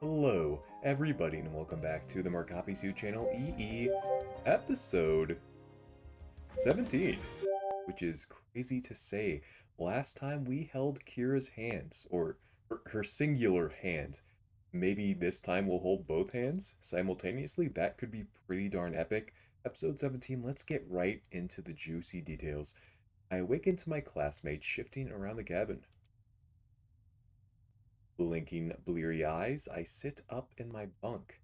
Hello, everybody, and welcome back to the Markapi channel EE episode 17, which is crazy to say. Last time we held Kira's hands, or her singular hand. Maybe this time we'll hold both hands simultaneously. That could be pretty darn epic. Episode 17, let's get right into the juicy details. I awaken to my classmates shifting around the cabin. Blinking bleary eyes, I sit up in my bunk.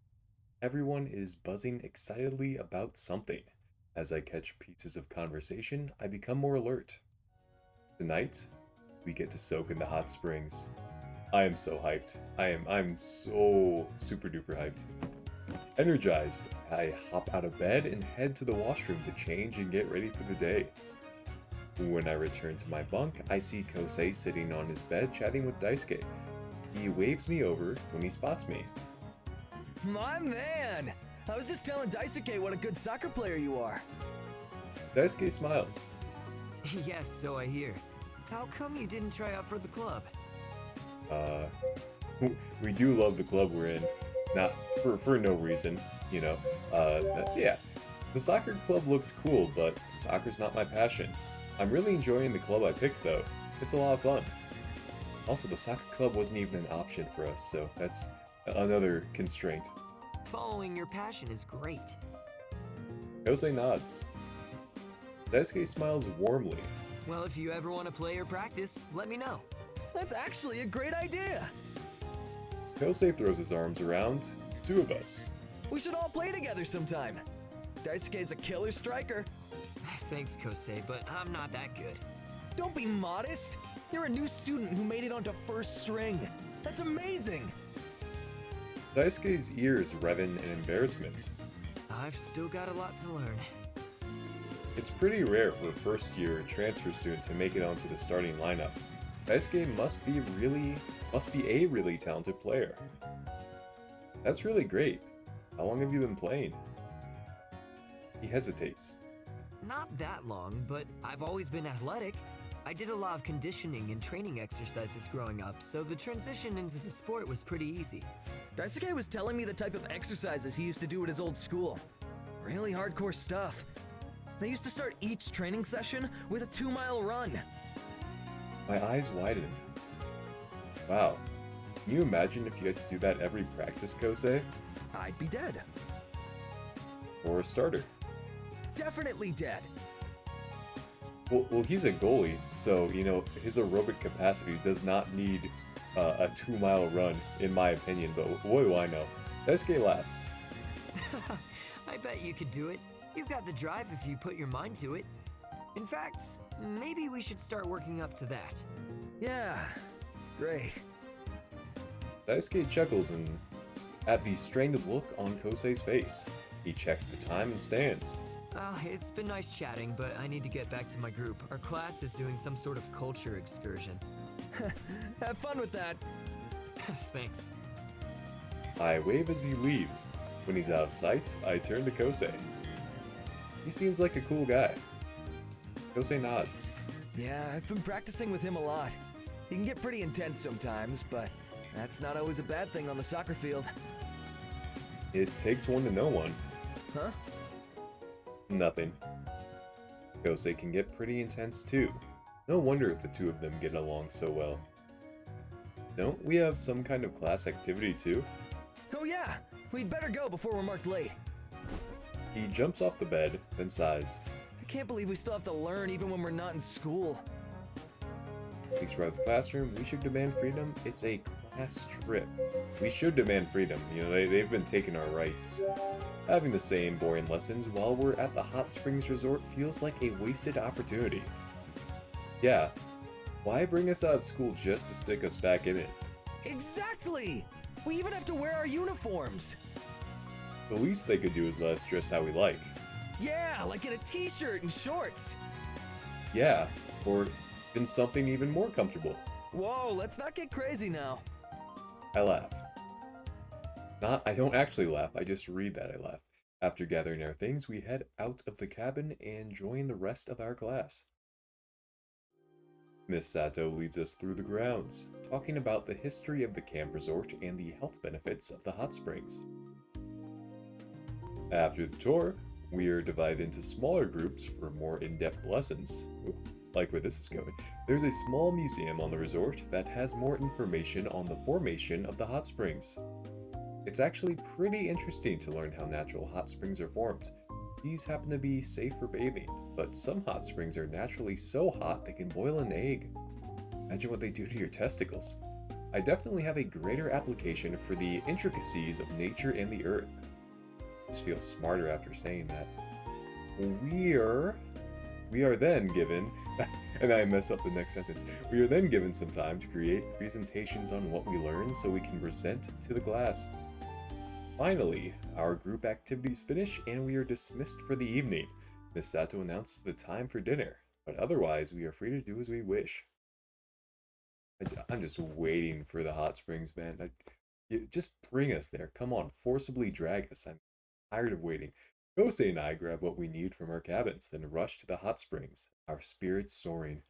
Everyone is buzzing excitedly about something. As I catch pieces of conversation, I become more alert. Tonight, we get to soak in the hot springs. I am so hyped. I'm so super duper hyped. Energized, I hop out of bed and head to the washroom to change and get ready for the day. When I return to my bunk, I see Kosei sitting on his bed chatting with Daisuke. He waves me over when he spots me. My man! I was just telling Daisuke what a good soccer player you are. Daisuke smiles. Yes, so I hear. How come you didn't try out for the club? We do love the club we're in. Not for no reason, you know. Yeah. The soccer club looked cool, but soccer's not my passion. I'm really enjoying the club I picked, though. It's a lot of fun. Also, the soccer club wasn't even an option for us, so that's another constraint. Following your passion is great. Kosei nods. Daisuke smiles warmly. Well, if you ever want to play or practice, let me know. That's actually a great idea. Kosei throws his arms around two of us. We should all play together sometime. Daisuke's a killer striker. Thanks, Kosei, but I'm not that good. Don't be modest. You're a new student who made it onto first string. That's amazing. Daisuke's ears redden in embarrassment. I've still got a lot to learn. It's pretty rare for a first-year transfer student to make it onto the starting lineup. Daisuke must be a really talented player. That's really great. How long have you been playing? He hesitates. Not that long, but I've always been athletic. I did a lot of conditioning and training exercises growing up, so the transition into the sport was pretty easy. Daisuke was telling me the type of exercises he used to do at his old school. Really hardcore stuff. They used to start each training session with a 2-mile run. My eyes widen. Wow. Can you imagine if you had to do that every practice, Kosei? I'd be dead. Or a starter? Definitely dead. Well, he's a goalie, so, you know, his aerobic capacity does not need a 2-mile run, in my opinion, but what do I know? Daisuke laughs. I bet you could do it. You've got the drive if you put your mind to it. In fact, maybe we should start working up to that. Yeah, great. Daisuke chuckles at the strained look on Kosei's face. He checks the time and stands. It's been nice chatting, but I need to get back to my group. Our class is doing some sort of culture excursion. Have fun with that. Thanks. I wave as he leaves. When he's out of sight, I turn to Kosei. He seems like a cool guy. Kosei nods. Yeah, I've been practicing with him a lot. He can get pretty intense sometimes, but that's not always a bad thing on the soccer field. It takes one to know one. Huh? Nothing. Kosei can get pretty intense too. No wonder the two of them get along so well. Don't we have some kind of class activity too? Oh yeah, we'd better go before we're marked late. He jumps off the bed, then sighs. I can't believe we still have to learn even when we're not in school. Thanks for the classroom. We should demand freedom. It's a class trip. We should demand freedom. You know, they've been taking our rights. Having the same boring lessons while we're at the hot springs resort feels like a wasted opportunity. Yeah, why bring us out of school just to stick us back in it? Exactly! We even have to wear our uniforms! The least they could do is let us dress how we like. Yeah, like in a t-shirt and shorts! Yeah, or in something even more comfortable. Whoa, let's not get crazy now. I laugh. I don't actually laugh, I just read that I laugh. After gathering our things, we head out of the cabin and join the rest of our class. Miss Sato leads us through the grounds, talking about the history of the camp resort and the health benefits of the hot springs. After the tour, we are divided into smaller groups for more in-depth lessons. Ooh, like where this is going. There's a small museum on the resort that has more information on the formation of the hot springs. It's actually pretty interesting to learn how natural hot springs are formed. These happen to be safe for bathing, but some hot springs are naturally so hot they can boil an egg. Imagine what they do to your testicles. I definitely have a greater application for the intricacies of nature and the earth. I just feel smarter after saying that. We are then given, and I mess up the next sentence, we are then given some time to create presentations on what we learned so we can present to the class. Finally, our group activities finish and we are dismissed for the evening. Miss Sato announces the time for dinner, but otherwise we are free to do as we wish. I'm just waiting for the hot springs, man. Just bring us there. Come on, forcibly drag us. I'm tired of waiting. Kosei and I grab what we need from our cabins, then rush to the hot springs, our spirits soaring.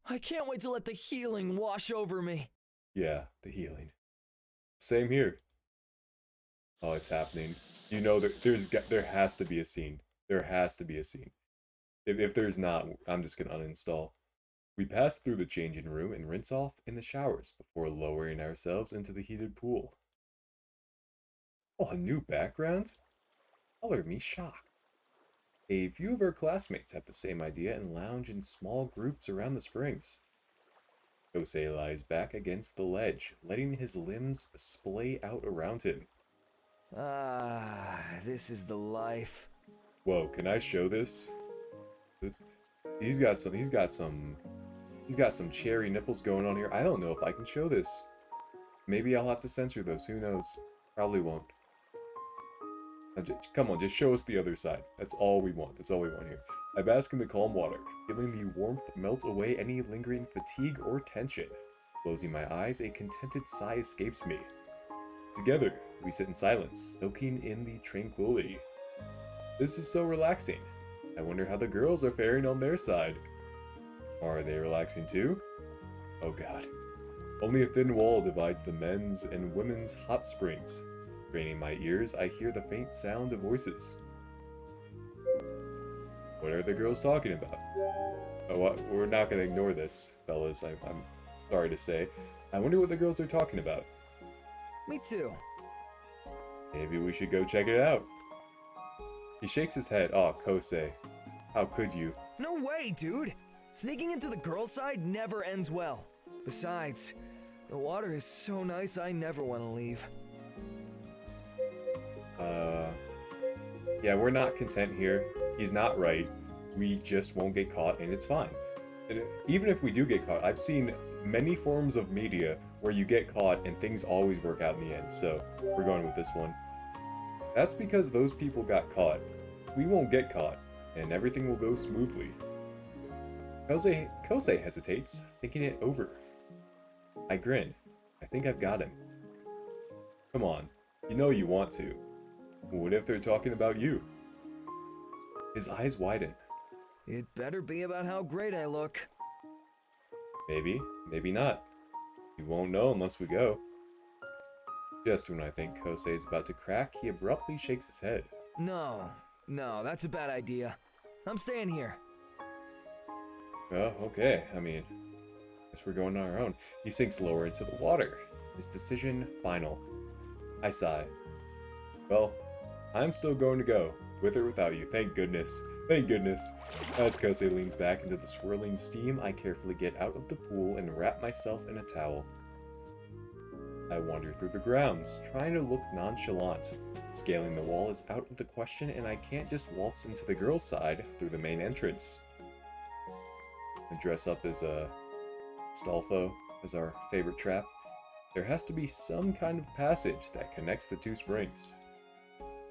I can't wait to let the healing wash over me. Yeah, the healing. Same here. Oh, it's happening. You know, there has to be a scene. There has to be a scene. If there's not, I'm just gonna uninstall. We pass through the changing room and rinse off in the showers before lowering ourselves into the heated pool. Oh, a new background? Color me shocked. A few of our classmates have the same idea and lounge in small groups around the springs. Kosei lies back against the ledge, letting his limbs splay out around him. Ah, this is the life. Whoa, can I show this? He's got some cherry nipples going on here. I don't know if I can show this. Maybe I'll have to censor those, who knows? Probably won't. Come on, just show us the other side. That's all we want. That's all we want here. I bask in the calm water, feeling the warmth melt away any lingering fatigue or tension. Closing my eyes, a contented sigh escapes me. Together, we sit in silence, soaking in the tranquility. This is so relaxing. I wonder how the girls are faring on their side. Are they relaxing too? Oh god. Only a thin wall divides the men's and women's hot springs. Straining my ears, I hear the faint sound of voices. What are the girls talking about? Oh, we're not going to ignore this, fellas. I'm sorry to say. I wonder what the girls are talking about. Me too. Maybe we should go check it out. He shakes his head. Oh, Kosei. How could you? No way, dude! Sneaking into the girls' side never ends well. Besides, the water is so nice I never want to leave. Yeah, we're not content here. He's not right. We just won't get caught, and it's fine. And even if we do get caught, I've seen many forms of media where you get caught and things always work out in the end, so we're going with this one. That's because those people got caught. We won't get caught, and everything will go smoothly. Kosei hesitates, thinking it over. I grin. I think I've got him. Come on, you know you want to. What if they're talking about you? His eyes widen. It better be about how great I look. Maybe, maybe not. We won't know unless we go. Just when I think Kosei is about to crack, he abruptly shakes his head. No, that's a bad idea. I'm staying here. Oh, okay. I mean, guess we're going on our own. He sinks lower into the water. His decision final. I sigh. Well, I'm still going to go, with or without you. Thank goodness. Thank goodness. As Kosei leans back into the swirling steam, I carefully get out of the pool and wrap myself in a towel. I wander through the grounds, trying to look nonchalant. Scaling the wall is out of the question, and I can't just waltz into the girls' side through the main entrance. I dress up as a Stolfo, as our favorite trap. There has to be some kind of passage that connects the two springs.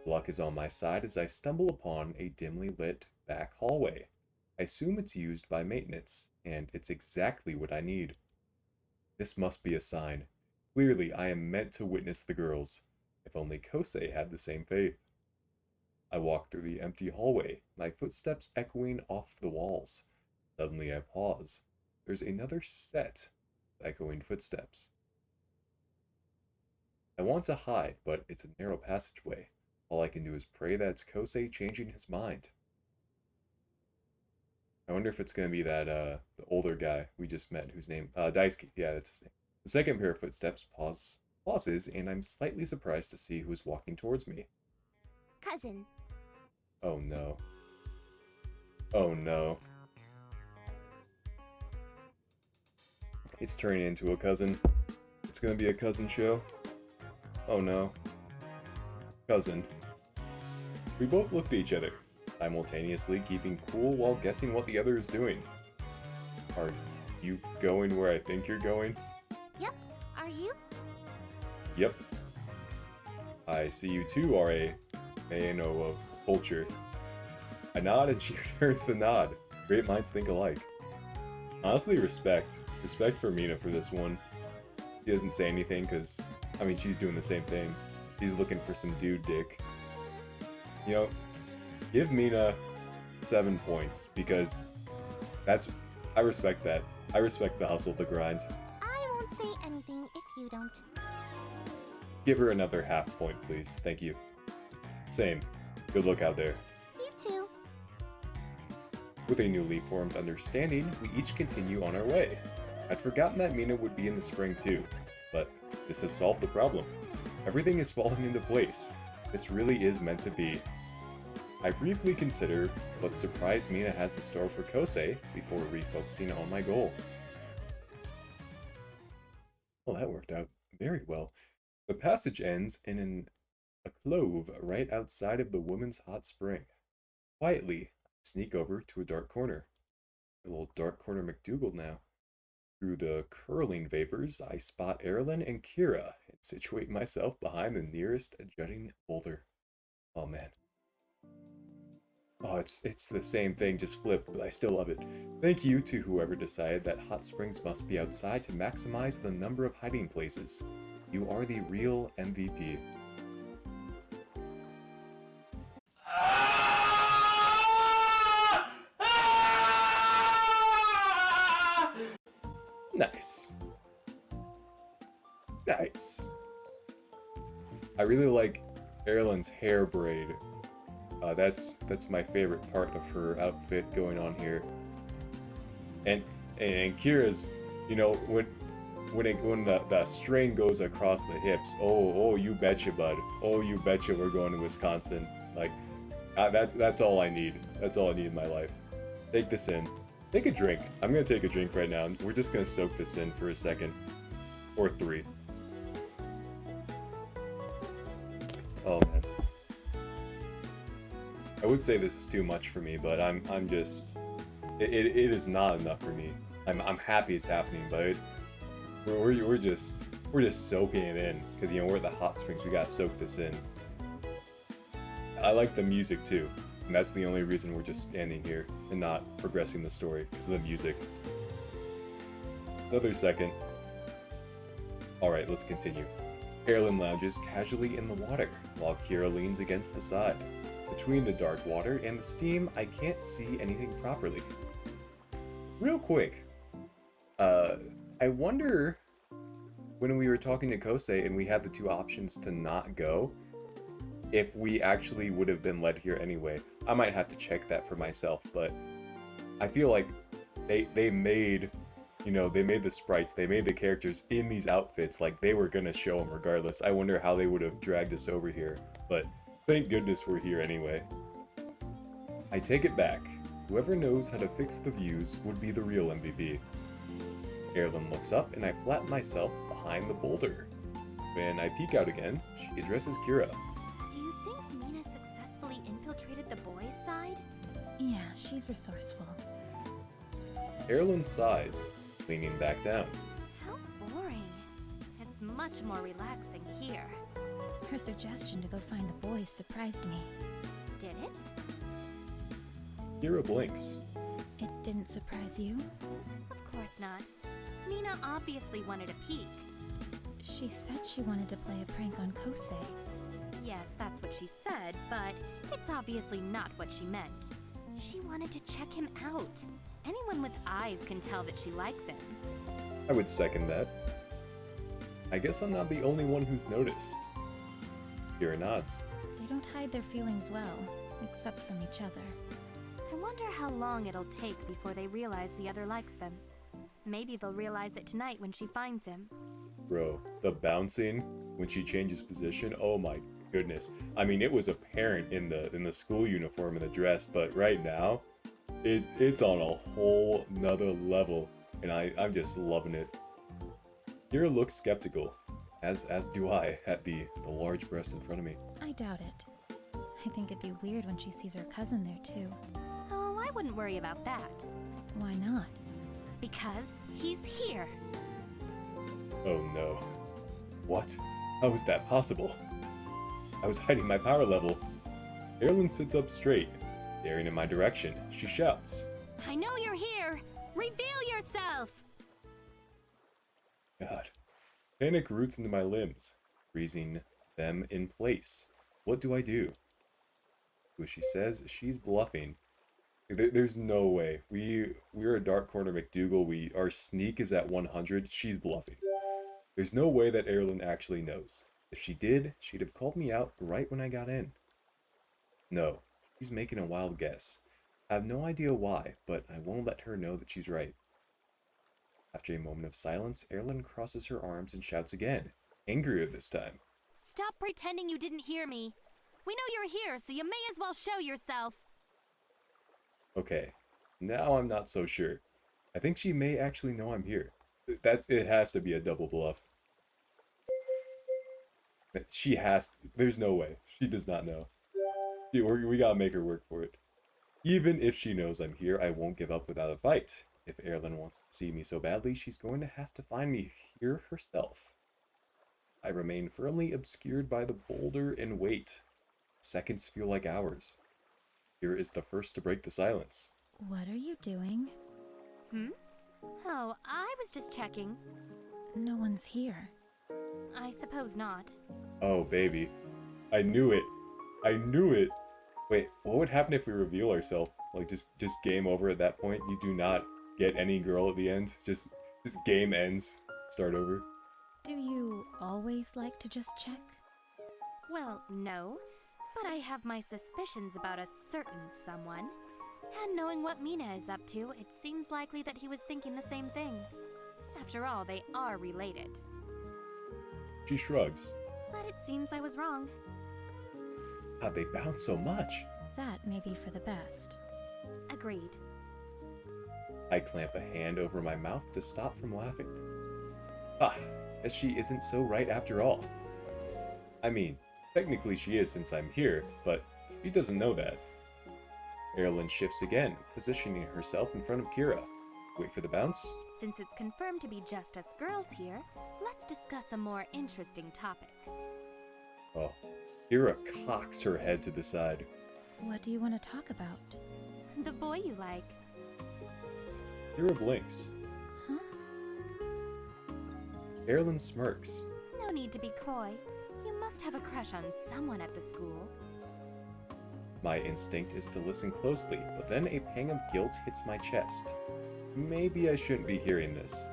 Luck is on my side as I stumble upon a dimly lit back hallway. I assume it's used by maintenance, and it's exactly what I need. This must be a sign. Clearly, I am meant to witness the girls. If only Kosei had the same faith. I walk through the empty hallway, my footsteps echoing off the walls. Suddenly I pause. there's another set of echoing footsteps. I want to hide, but it's a narrow passageway. All I can do is pray that it's Kosei changing his mind. I wonder if it's going to be that, the older guy we just met, whose name, Daisuke, yeah, that's his name. The second pair of footsteps pauses, and I'm slightly surprised to see who's walking towards me. Cousin. Oh no. Oh no. It's turning into a cousin. It's gonna be a cousin show. Oh no. Cousin. We both looked at each other, simultaneously keeping cool while guessing what the other is doing. Are you going where I think you're going? Yep. Are you? Yep. I see you too are a Maeno of culture. I nod and she returns the nod. Great minds think alike. Honestly, respect. Respect for Mina for this one. She doesn't say anything because, I mean, she's doing the same thing. She's looking for some dude dick. You know, give Mina 7 points because I respect that. I respect the hustle, the grind. I won't say anything if you don't. Give her another half point, please. Thank you. Same. Good luck out there. You too. With a newly formed understanding, we each continue on our way. I'd forgotten that Mina would be in the spring too, but this has solved the problem. Everything is falling into place. This really is meant to be. I briefly consider what surprise Mina has in store for Kosei before refocusing on my goal. Well, that worked out very well. The passage ends in a clove right outside of the woman's hot spring. Quietly, I sneak over to a dark corner. A little dark corner McDougal now. Through the curling vapors, I spot Erilyn and Kira and situate myself behind the nearest jutting boulder. Oh man. Oh, it's the same thing, just flipped, but I still love it. Thank you to whoever decided that hot springs must be outside to maximize the number of hiding places. You are the real MVP. Nice. Nice. I really like Erilyn's hair braid. That's my favorite part of her outfit going on here. And Kira's, you know, when the string goes across the hips, oh you betcha, bud. Oh you betcha, we're going to Wisconsin. Like, that's all I need. That's all I need in my life. Take this in. Take a drink. I'm gonna take a drink right now. We're just gonna soak this in for a second, or 3. Oh man. I would say this is too much for me, but I'm just, it is not enough for me. I'm happy it's happening, but we're just soaking it in because, you know, we're at the hot springs. We gotta soak this in. I like the music too, and that's the only reason we're just standing here and not progressing the story. It's the music. Another second. All right, let's continue. Erilyn lounges casually in the water while Kira leans against the side. Between the dark water and the steam, I can't see anything properly. Real quick, I wonder when we were talking to Kosei and we had the 2 options to not go, if we actually would have been led here anyway. I might have to check that for myself, but I feel like they made, you know, they made the sprites, they made the characters in these outfits like they were gonna show them regardless. I wonder how they would have dragged us over here, but thank goodness we're here anyway. I take it back. Whoever knows how to fix the views would be the real MVP. Erilyn looks up and I flatten myself behind the boulder. When I peek out again, she addresses Kira. Do you think Mina successfully infiltrated the boys' side? Yeah, she's resourceful. Erilyn sighs, leaning back down. How boring. It's much more relaxing here. Her suggestion to go find the boys surprised me. Did it? Kira blinks. It didn't surprise you? Of course not. Mina obviously wanted a peek. She said she wanted to play a prank on Kosei. Yes, that's what she said, but it's obviously not what she meant. She wanted to check him out. Anyone with eyes can tell that she likes him. I would second that. I guess I'm not the only one who's noticed. Kira nods. They don't hide their feelings well, except from each other. I wonder how long it'll take before they realize the other likes them. Maybe they'll realize it tonight when she finds him. Bro, the bouncing when she changes position, oh my goodness. I mean, it was apparent in the school uniform and the dress, but right now, it's on a whole nother level, and I'm just loving it. Kira looks skeptical, as do I, at the large breast in front of me. I doubt it. I think it'd be weird when she sees her cousin there too. Oh, I wouldn't worry about that. Why not? Because he's here. Oh no. What? How is that possible? I was hiding my power level. Erilyn sits up straight, staring in my direction. She shouts, I know you're here! Reveal yourself! God. Panic roots into my limbs, freezing them in place. What do I do? Well, she says she's bluffing. There's no way. We're a Dark Corner McDougal. Our sneak is at 100. She's bluffing. There's no way that Erilyn actually knows. If she did, she'd have called me out right when I got in. No, she's making a wild guess. I have no idea why, but I won't let her know that she's right. After a moment of silence, Erilyn crosses her arms and shouts again, angrier this time. Stop pretending you didn't hear me. We know you're here, so you may as well show yourself. Okay, now I'm not so sure. I think she may actually know I'm here. It has to be a double bluff. She has, there's no way. She does not know. We gotta make her work for it. Even if she knows I'm here, I won't give up without a fight. If Erilyn wants to see me so badly, she's going to have to find me here herself. I remain firmly obscured by the boulder and wait. Seconds feel like hours. Kira is the first to break the silence. What are you doing? Oh, I was just checking. No one's here. I suppose not. Oh, baby. I knew it. I knew it. Wait, what would happen if we reveal ourselves? Like, just game over at that point? You do not get any girl at the end? Just game ends. Start over. Do you always like to just check? Well, no. But I have my suspicions about a certain someone. And knowing what Mina is up to, it seems likely that he was thinking the same thing. After all, they are related. She shrugs. But it seems I was wrong. God, they bounce so much. That may be for the best. Agreed. I clamp a hand over my mouth to stop from laughing. Ah, guess she isn't so right after all. I mean, technically she is since I'm here, but she doesn't know that. Erilyn shifts again, positioning herself in front of Kira. Wait for the bounce. Since it's confirmed to be just us girls here, let's discuss a more interesting topic. Oh, Kira cocks her head to the side. What do you want to talk about? The boy you like. Kira blinks. Huh? Erilyn smirks. No need to be coy. You must have a crush on someone at the school. My instinct is to listen closely, but then a pang of guilt hits my chest. Maybe I shouldn't be hearing this.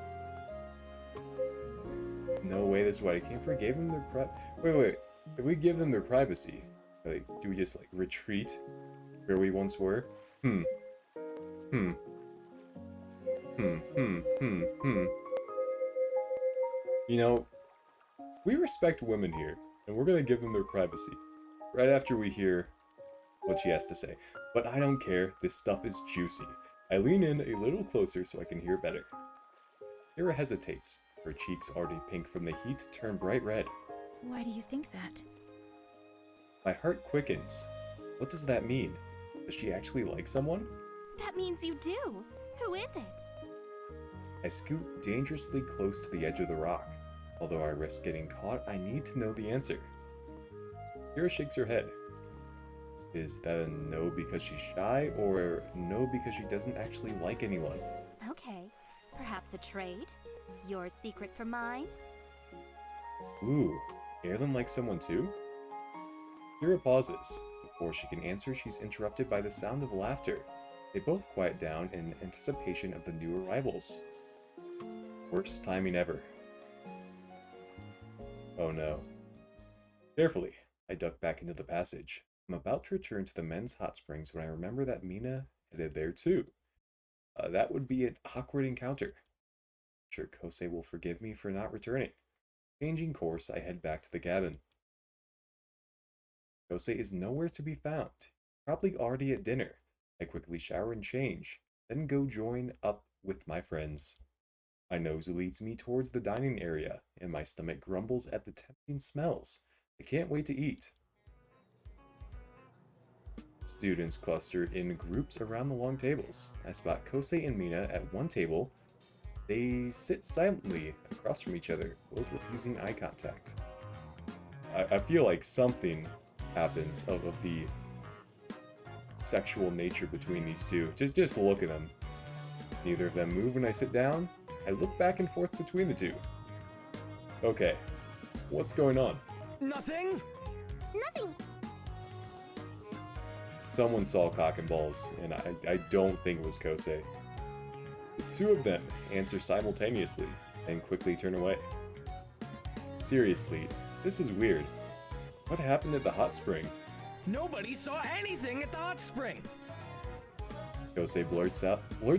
No way, this is what I came for. Gave them their Wait. If we give them their privacy, like, do we just, like, retreat where we once were? You know, we respect women here, and we're gonna give them their privacy. Right after we hear what she has to say. But I don't care, this stuff is juicy. I lean in a little closer so I can hear better. Kira hesitates. Her cheeks, already pink from the heat, turn bright red. Why do you think that? My heart quickens. What does that mean? Does she actually like someone? That means you do. Who is it? I scoot dangerously close to the edge of the rock. Although I risk getting caught, I need to know the answer. Kira shakes her head. Is that a no because she's shy, or no because she doesn't actually like anyone? Okay, perhaps a trade? Your secret for mine? Ooh, Erilyn likes someone too? Kira pauses. Before she can answer, she's interrupted by the sound of laughter. They both quiet down in anticipation of the new arrivals. Worst timing ever. Oh no. Carefully, I duck back into the passage. I'm about to return to the men's hot springs when I remember that Mina headed there too. That would be an awkward encounter. I'm sure Kosei will forgive me for not returning. Changing course, I head back to the cabin. Kosei is nowhere to be found. Probably already at dinner. I quickly shower and change, then go join up with my friends. My nose leads me towards the dining area, and my stomach grumbles at the tempting smells. I can't wait to eat. Students cluster in groups around the long tables. I spot Kosei and Mina at one table. They sit silently across from each other, both refusing eye contact. I feel like something happens of the sexual nature between these two. Just look at them. Neither of them move when I sit down. I look back and forth between the two. Okay, what's going on? Nothing? Nothing. Someone saw cock and balls, and I don't think it was Kosei. The two of them answer simultaneously, then quickly turn away. Seriously, this is weird. What happened at the hot spring? Nobody saw anything at the hot spring! Kosei blurts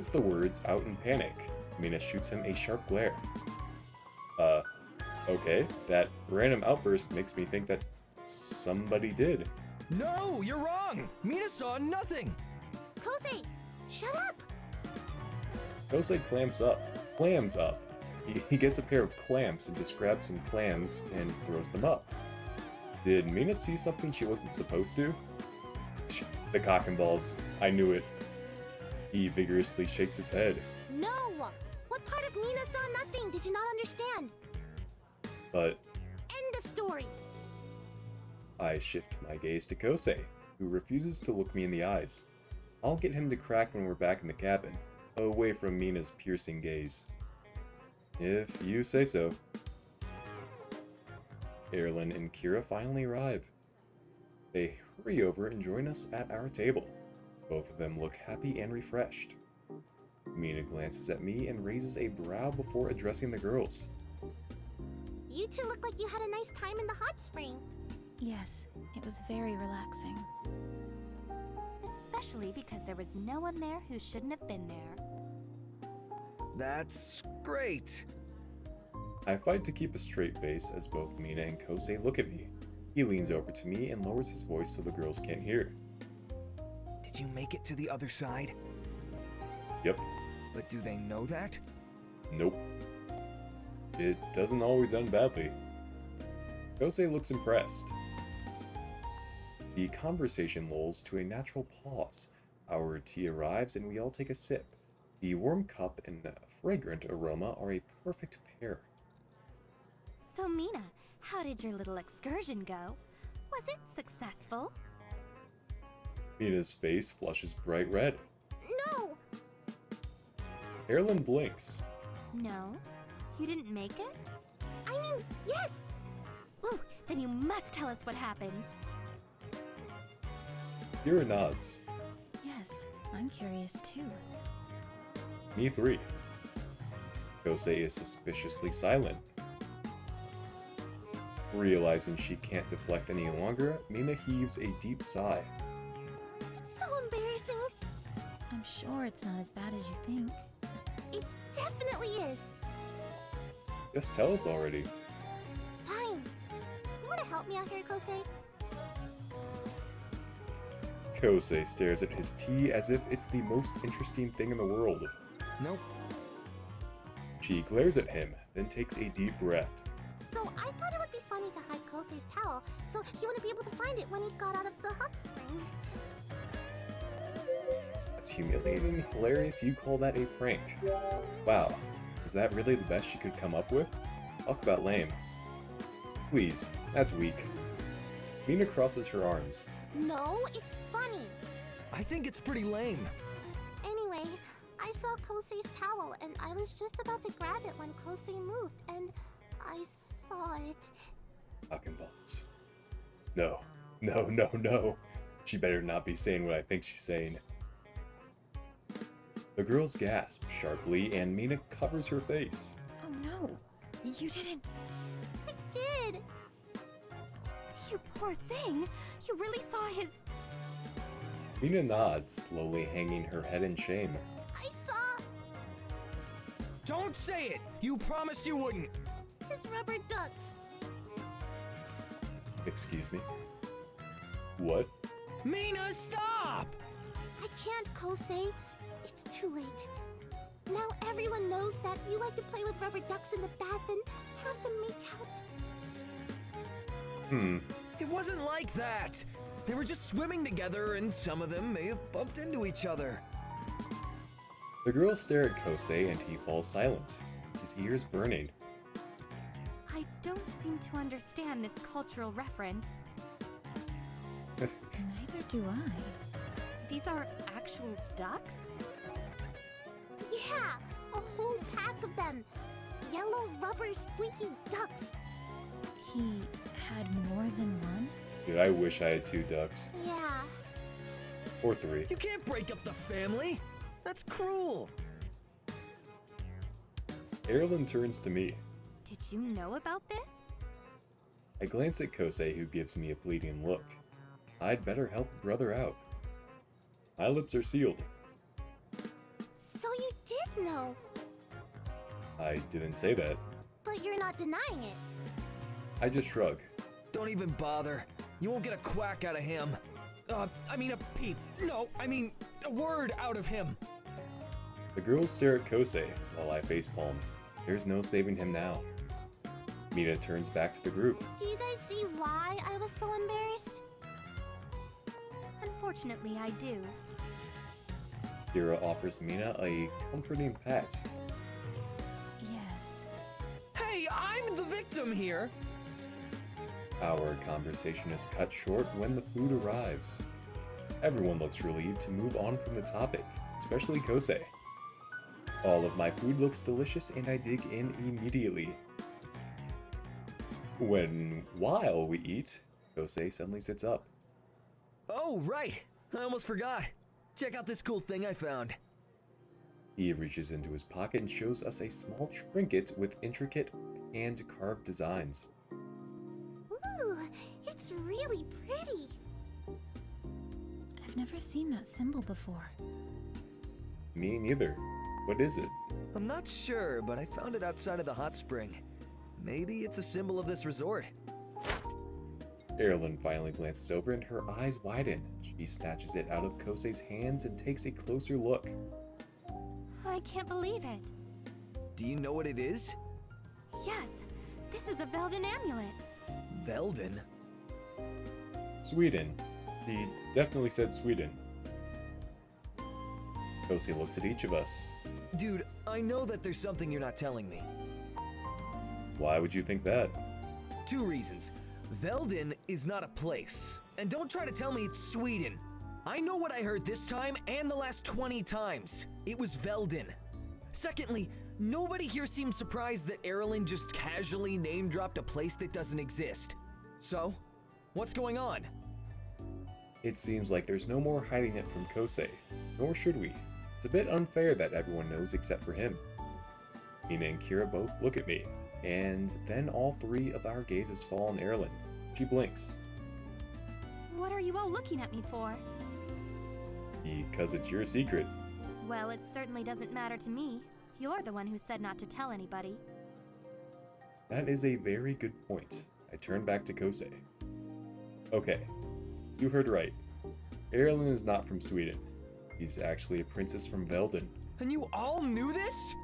the words out in panic. Mina shoots him a sharp glare. Okay, that random outburst makes me think that somebody did. No, you're wrong! Mina saw nothing! Kosei, shut up. Kosei clams up. He gets a pair of clamps and just grabs some clams and throws them up. Did Mina see something she wasn't supposed to? The cock and balls. I knew it. He vigorously shakes his head. No. What part of Mina saw nothing? Did you not understand? But End of story. I shift my gaze to Kosei, who refuses to look me in the eyes. I'll get him to crack when we're back in the cabin, away from Mina's piercing gaze. If you say so. Erlen and Kira finally arrive. They hurry over and join us at our table. Both of them look happy and refreshed. Mina glances at me and raises a brow before addressing the girls. You two look like you had a nice time in the hot spring. Yes, it was very relaxing. Especially because there was no one there who shouldn't have been there. That's great. I fight to keep a straight face as both Mina and Kosei look at me. He leans over to me and lowers his voice so the girls can't hear. Did you make it to the other side? Yep. But do they know that? Nope. It doesn't always end badly. Kosei looks impressed. The conversation lulls to a natural pause. Our tea arrives and we all take a sip. The warm cup and fragrant aroma are a perfect pair. So Mina, how did your little excursion go? Was it successful? Mina's face flushes bright red. No. Erlen blinks. No? You didn't make it? I mean, yes. Ooh, then you must tell us what happened. Kira nods. Yes, I'm curious too. Me three. Kosei is suspiciously silent. Realizing she can't deflect any longer, Mina heaves a deep sigh. It's so embarrassing. I'm sure it's not as bad as you think. It definitely is. Just tell us already. Fine. You want to help me out here, Kosei? Kosei stares at his tea as if it's the most interesting thing in the world. Nope. She glares at him, then takes a deep breath. So I thought it would be funny to hide Kosei's towel, so he wouldn't be able to find it when he got out of the hot spring. That's humiliating and hilarious. You call that a prank. Wow. Was that really the best she could come up with? Talk about lame. Please, that's weak. Mina crosses her arms. No, it's funny. I think it's pretty lame. Anyway, I saw Kosei's towel, and I was just about to grab it when Kosei moved, and I saw it. Cock and balls. No. She better not be saying what I think she's saying. The girls gasp sharply, and Mina covers her face. Oh no, you didn't. I did! You poor thing. You really saw his. Mina nods, slowly hanging her head in shame. I saw Don't say it! You promised you wouldn't! his rubber ducks. Excuse me? What? Mina, stop! I can't, Kosei. It's too late. Now everyone knows that you like to play with rubber ducks in the bath and have them make out. It wasn't like that! They were just swimming together, and some of them may have bumped into each other. The girls stare at Kosei, and he falls silent, his ears burning. I don't seem to understand this cultural reference. Neither do I. These are actual ducks? Yeah, a whole pack of them. Yellow rubber squeaky ducks. He had more than one? Dude, I wish I had 2 ducks. Yeah. Or 3. You can't break up the family! That's cruel! Erlen turns to me. Did you know about this? I glance at Kosei, who gives me a pleading look. I'd better help brother out. My lips are sealed. So you did know, I didn't say that. but you're not denying it. I just shrug. Don't even bother. You won't get a quack out of him. I mean a peep. No, I mean a word out of him. The girls stare at Kosei while I facepalm. There's no saving him now. Mina turns back to the group. Do you guys see why I was so embarrassed? Unfortunately, I do. Kira offers Mina a comforting pat. Yes. Hey, I'm the victim here! Our conversation is cut short when the food arrives. Everyone looks relieved to move on from the topic, especially Kosei. All of my food looks delicious and I dig in immediately. While we eat, Kosei suddenly sits up. Oh, right! I almost forgot. Check out this cool thing I found. He reaches into his pocket and shows us a small trinket with intricate hand-carved designs. Ooh, it's really pretty. I've never seen that symbol before. Me neither. What is it? I'm not sure, but I found it outside of the hot spring. Maybe it's a symbol of this resort. Erlen finally glances over and her eyes widen. She snatches it out of Kosei's hands and takes a closer look. I can't believe it. Do you know what it is? Yes, this is a Velden amulet. Velden? Sweden. He definitely said Sweden. Kosei looks at each of us. Dude, I know that there's something you're not telling me. Why would you think that? 2 reasons. Velden is not a place. And don't try to tell me it's Sweden. I know what I heard this time and the last 20 times. It was Velden. Secondly, nobody here seems surprised that Erlen just casually name-dropped a place that doesn't exist. So, what's going on? It seems like there's no more hiding it from Kosei, nor should we. It's a bit unfair that everyone knows except for him. Mina and Kira both look at me, and then all 3 of our gazes fall on Erlen. She blinks. What are you all looking at me for? Because it's your secret. Well, it certainly doesn't matter to me. You're the one who said not to tell anybody. That is a very good point. I turn back to Kosei. Okay, you heard right. Erlen is not from Sweden. He's actually a princess from Velden. And you all knew this?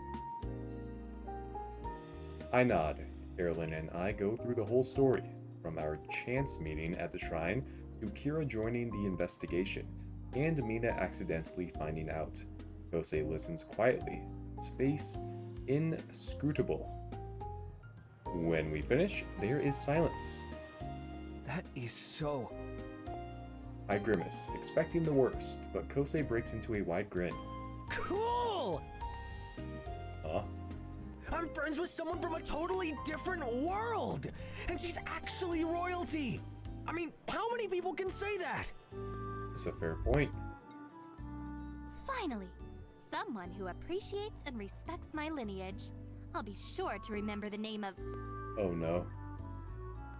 I nod. Erlen and I go through the whole story, from our chance meeting at the shrine to Kira joining the investigation, and Mina accidentally finding out. Kosei listens quietly, his face inscrutable. When we finish, there is silence. That is so... I grimace, expecting the worst, but Kosei breaks into a wide grin. cool! Huh? I'm friends with someone from a totally different world! And she's actually royalty! I mean, how many people can say that? It's a fair point. Finally, someone who appreciates and respects my lineage. I'll be sure to remember the name of... Oh no.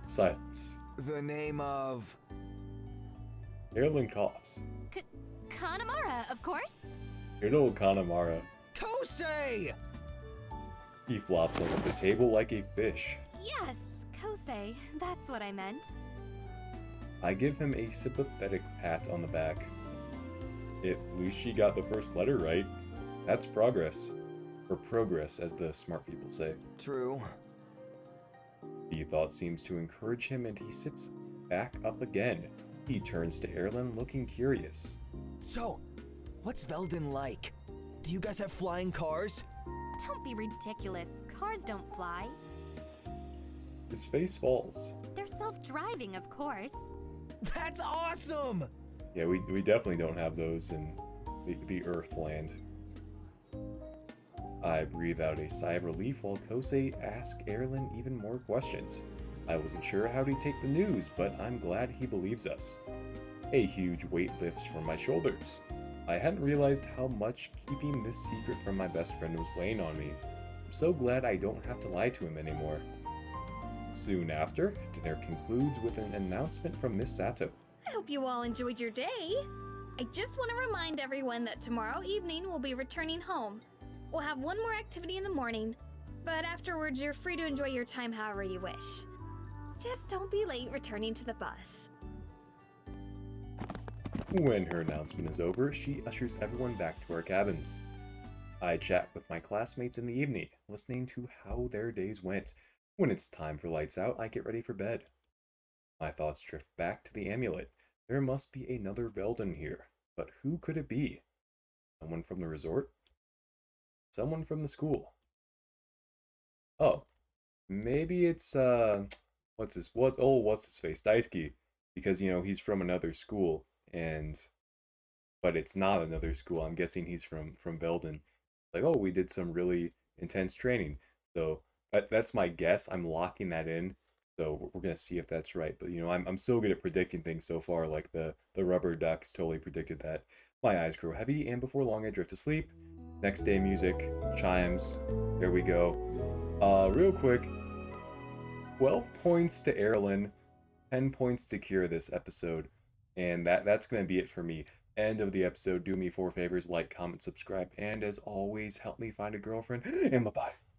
Silence. The name of... Erlen coughs. Kanamara, of course. Good old Kanamara. Kosei! He flops onto the table like a fish. Yes, Kosei, that's what I meant. I give him a sympathetic pat on the back. At least she got the first letter right. That's progress. Or progress, as the smart people say. True. The thought seems to encourage him and he sits back up again. He turns to Erlen looking curious. So, what's Velden like? Do you guys have flying cars? Don't be ridiculous. Cars don't fly. His face falls. They're self-driving, of course. That's awesome! Yeah, we definitely don't have those in the Earthland. I breathe out a sigh of relief while Kosei asks Erlen even more questions. I wasn't sure how he'd take the news, but I'm glad he believes us. A huge weight lifts from my shoulders. I hadn't realized how much keeping this secret from my best friend was weighing on me. I'm so glad I don't have to lie to him anymore. Soon after, dinner concludes with an announcement from Miss Sato. I hope you all enjoyed your day. I just want to remind everyone that tomorrow evening we'll be returning home. We'll have one more activity in the morning, but afterwards you're free to enjoy your time however you wish. Just don't be late returning to the bus. When her announcement is over, she ushers everyone back to our cabins. I chat with my classmates in the evening, listening to how their days went. When it's time for lights out, I get ready for bed. My thoughts drift back to the amulet. There must be another Velden here, but who could it be? Someone from the resort? Someone from the school? Oh, maybe it's what's his face, Daisuke, because he's from another school, but it's not another school. I'm guessing he's from Velden. Like, oh, we did some really intense training, so that's my guess. I'm locking that in. So we're gonna see if that's right. But I'm so good at predicting things so far. Like the rubber ducks totally predicted that. My eyes grow heavy, and before long I drift to sleep. Next day music, chimes. There we go. Real quick. 12 points to Erlen, 10 points to Kira this episode, and that's gonna be it for me. End of the episode. Do me 4 favors: like, comment, subscribe, and as always, help me find a girlfriend. And bye bye.